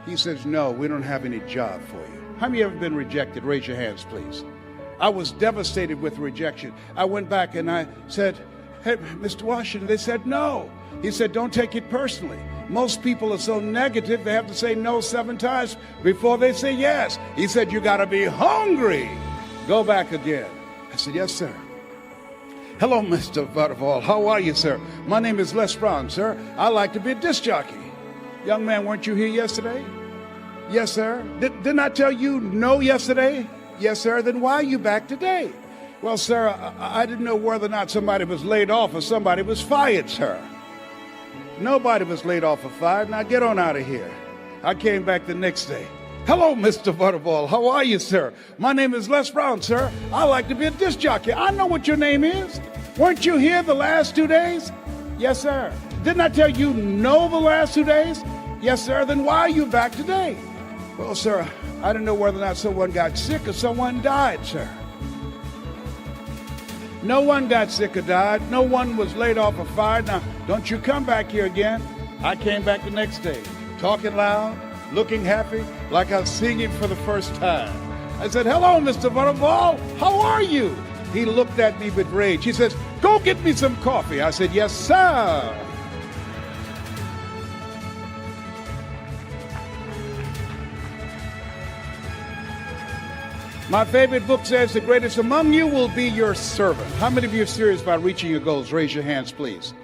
He says, no, we don't have any job for you. How many have ever been rejected? Raise your hands, please. I was devastated with rejection. I went back and I said, hey, Mr. Washington, they said no. He said, don't take it personally. Most people are so negative, they have to say no 7 times before they say yes. He said, you got to be hungry. Go back again. I said, yes, sir. Hello, Mr. Butterball. How are you, sir? My name is Les Brown, sir. I like to be a disc jockey. Young man, weren't you here yesterday? Yes, sir. Didn't I tell you no yesterday? Yes, sir. Then why are you back today? Well, sir, I didn't know whether or not somebody was laid off or somebody was fired, sir. Nobody was laid off or fired. Now get on out of here. I came back the next day. Hello, Mr. Butterball. How are you, sir? My name is Les Brown, sir. I like to be a disc jockey. I know what your name is. Weren't you here the last 2 days? Yes, sir. Didn't I tell you no the last 2 days? Yes, sir. Then why are you back today? Well, sir, I don't know whether or not someone got sick or someone died, sir. No one got sick or died. No one was laid off or fired. Now, don't you come back here again. I came back the next day, talking loud, looking happy, like I was seeing him for the first time. I said, hello, Mr. Butterball. How are you? He looked at me with rage. He says, go get me some coffee. I said, yes, sir. My favorite book says the greatest among you will be your servant. How many of you are serious about reaching your goals? Raise your hands, please.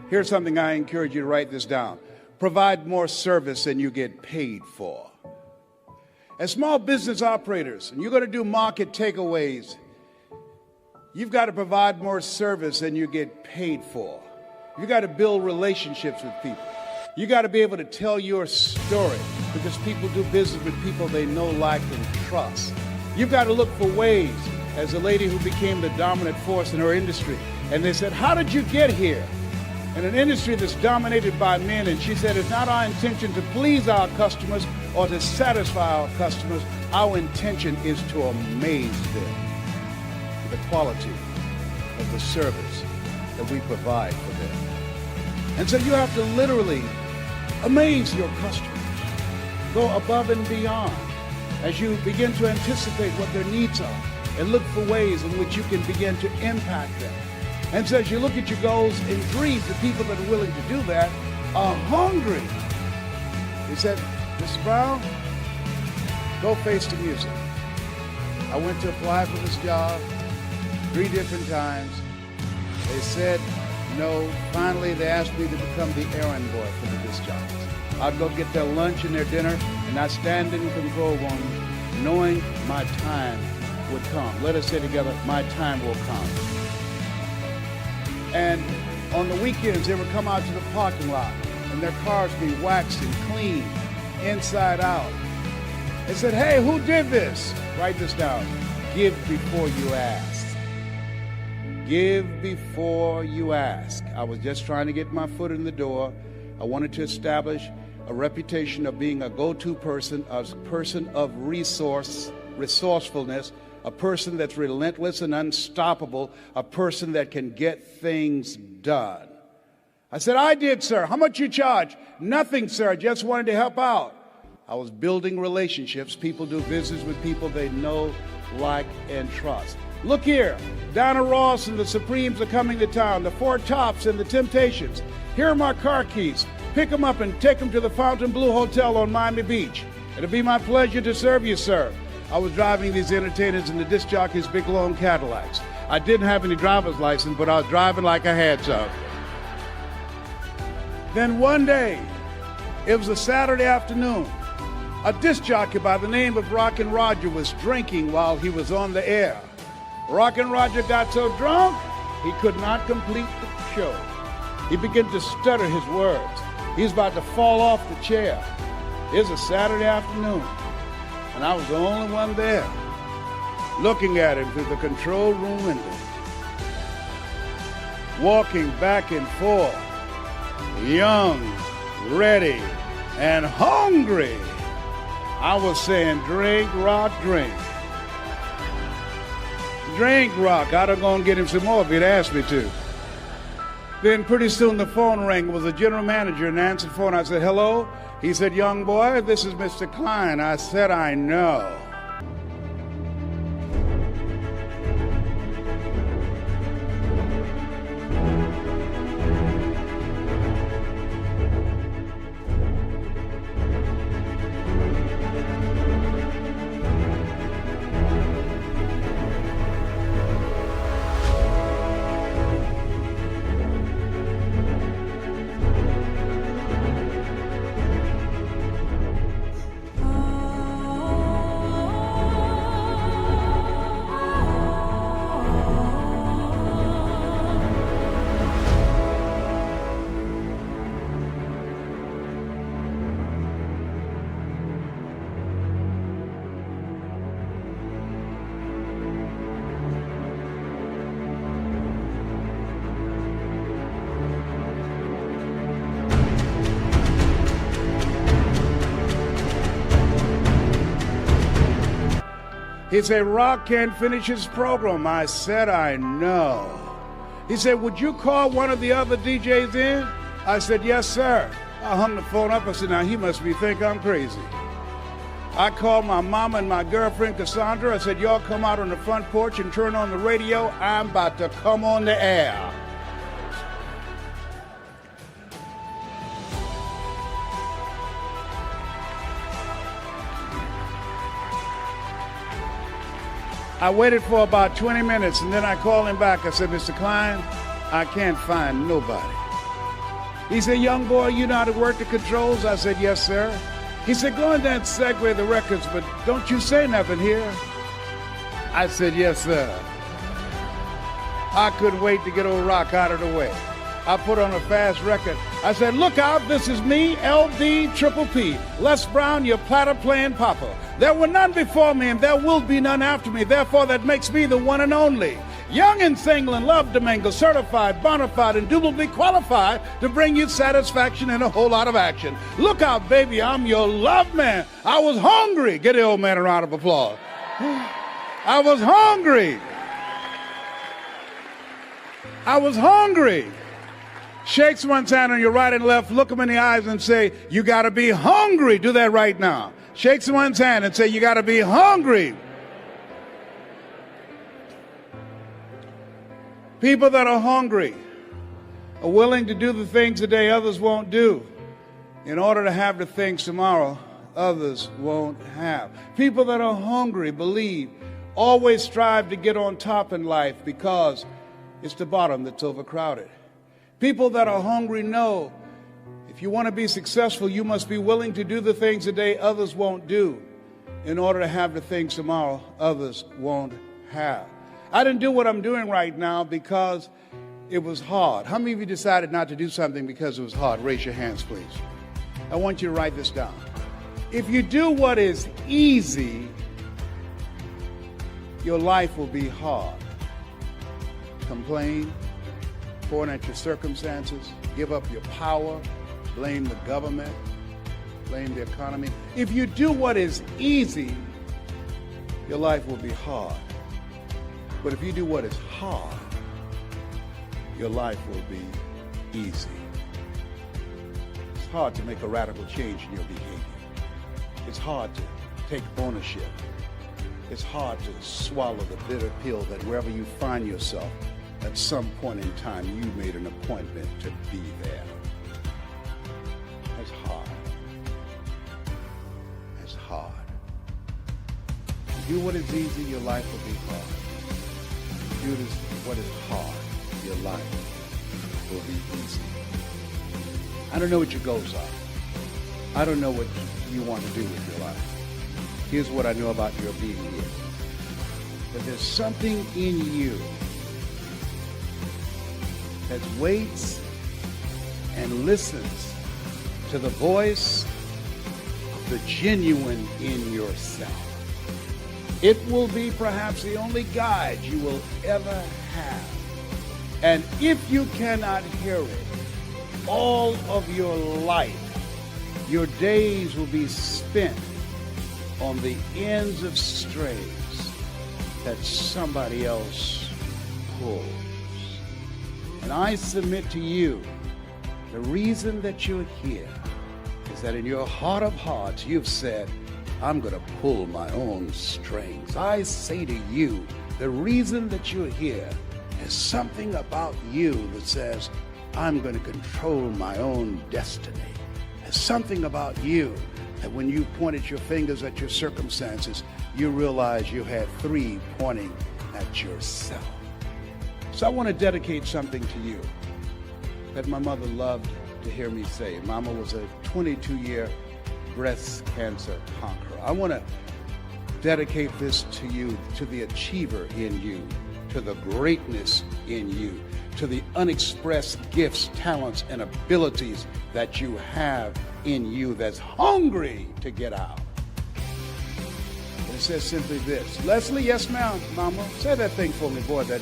Here's something I encourage you to write this down. Provide more service than you get paid for. As small business operators, and you're going to do market takeaways, you've got to provide more service than you get paid for. You've got to build relationships with people. You got to be able to tell your story because people do business with people they know, like, and trust. You've got to look for ways, as a lady who became the dominant force in her industry, and they said, how did you get here? In an industry that's dominated by men, and she said, it's not our intention to please our customers or to satisfy our customers. Our intention is to amaze them with the quality of the service that we provide for them. And so you have to literally amaze your customers, go above and beyond as you begin to anticipate what their needs are and look for ways in which you can begin to impact them. And so as you look at your goals and dreams, the people that are willing to do that are hungry. He said, Mr. Brown, go face the music. I went to apply for this job 3 different times. They said no. Finally, they asked me to become the errand boy for the disc jockeys. I'd go get their lunch and their dinner, and I'd stand in the control room knowing my time would come. Let us say together, my time will come. And on the weekends, they would come out to the parking lot, and their cars be waxed and cleaned inside out. They said, hey, who did this? Write this down. Give before you ask. Give before you ask. I was just trying to get my foot in the door. I wanted to establish a reputation of being a go-to person, a person of resourcefulness, a person that's relentless and unstoppable, a person that can get things done. I said, I did, sir. How much you charge? Nothing, sir. I just wanted to help out. I was building relationships. People do business with people they know, like, and trust. Look here. Donna Ross and the Supremes are coming to town. The Four Tops and the Temptations. Here are my car keys. Pick them up and take them to the Fontainebleau Hotel on Miami Beach. It'll be my pleasure to serve you, sir. I was driving these entertainers in the disc jockeys' big long Cadillacs. I didn't have any driver's license, but I was driving like I had some. Then one day, it was a Saturday afternoon, a disc jockey by the name of Rockin' Roger was drinking while he was on the air. Rockin' Roger got so drunk, he could not complete the show. He began to stutter his words. He was about to fall off the chair. It was a Saturday afternoon, and I was the only one there, looking at him through the control room window, walking back and forth, young, ready, and hungry. I was saying, drink, rock, drink. Drink, rock. I'd have gone get him some more if he'd asked me to. Then pretty soon the phone rang. It was the general manager, and answered the phone. I said, hello? He said, young boy, this is Mr. Klein. I said, I know. He said, Rock can't finish his program. I said, I know. He said, would you call one of the other DJs in? I said, yes, sir. I hung the phone up. I said, now he must think I'm crazy. I called my mama and my girlfriend, Cassandra. I said, y'all come out on the front porch and turn on the radio. I'm about to come on the air. I waited for about 20 minutes, and then I called him back. I said, Mr. Klein, I can't find nobody. He said, young boy, you know how to work the controls? I said, yes, sir. He said, go in there and segue the records, but don't you say nothing here. I said, yes, sir. I couldn't wait to get old Rock out of the way. I put on a fast record. I said, look out, this is me, LD Triple P, Les Brown, your platter playing papa. There were none before me, and there will be none after me. Therefore, that makes me the one and only. Young and single and love to mingle, certified, bona fide, indubitably qualified to bring you satisfaction and a whole lot of action. Look out, baby, I'm your love man. I was hungry. Get the old man a round of applause. I was hungry. I was hungry. Shake someone's hand on your right and left, look them in the eyes and say, you got to be hungry. Do that right now. Shake someone's hand and say, you got to be hungry. People that are hungry are willing to do the things today others won't do in order to have the things tomorrow others won't have. People that are hungry believe, always strive to get on top in life because it's the bottom that's overcrowded. People that are hungry know if you want to be successful, you must be willing to do the things today others won't do in order to have the things tomorrow others won't have. I didn't do what I'm doing right now because it was hard. How many of you decided not to do something because it was hard? Raise your hands, please. I want you to write this down. If you do what is easy, your life will be hard. Complain, point at your circumstances, give up your power, blame the government, blame the economy. If you do what is easy, your life will be hard. But if you do what is hard, your life will be easy. It's hard to make a radical change in your behavior. It's hard to take ownership. It's hard to swallow the bitter pill that wherever you find yourself, at some point in time, you made an appointment to be there. That's hard. That's hard. Do what is easy, your life will be hard. Do what is hard, your life will be easy. I don't know what your goals are. I don't know what you want to do with your life. Here's what I know about your being here. That there's something in you that waits and listens to the voice of the genuine in yourself. It will be perhaps the only guide you will ever have. And if you cannot hear it, all of your life, your days will be spent on the ends of strays that somebody else pulls. And I submit to you, the reason that you're here is that in your heart of hearts, you've said, I'm going to pull my own strings. I say to you, the reason that you're here is something about you that says, I'm going to control my own destiny. There's something about you that when you pointed your fingers at your circumstances, you realized you had three pointing at yourself. So I want to dedicate something to you that my mother loved to hear me say. Mama was a 22-year breast cancer conqueror. I want to dedicate this to you, to the achiever in you, to the greatness in you, to the unexpressed gifts, talents, and abilities that you have in you that's hungry to get out. And it says simply this. Leslie, yes ma'am, mama. Say that thing for me, boy, that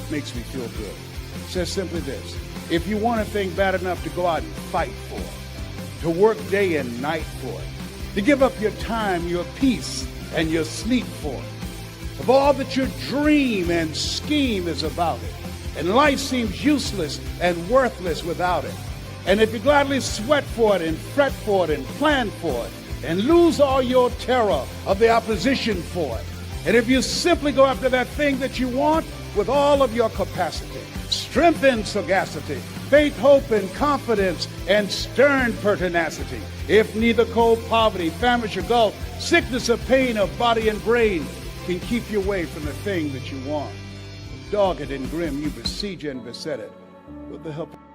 makes me feel good. It says simply this. If you want a thing bad enough to go out and fight for it, to work day and night for it, to give up your time, your peace, and your sleep for it, of all that your dream and scheme is about it. And life seems useless and worthless without it. And if you gladly sweat for it and fret for it and plan for it and lose all your terror of the opposition for it, and if you simply go after that thing that you want with all of your capacity, strength and sagacity, faith, hope, and confidence, and stern pertinacity, if neither cold poverty, famish, or gulf, sickness or pain of body and brain can keep you away from the thing that you want, dogged and grim, you besiege and beset it with the help of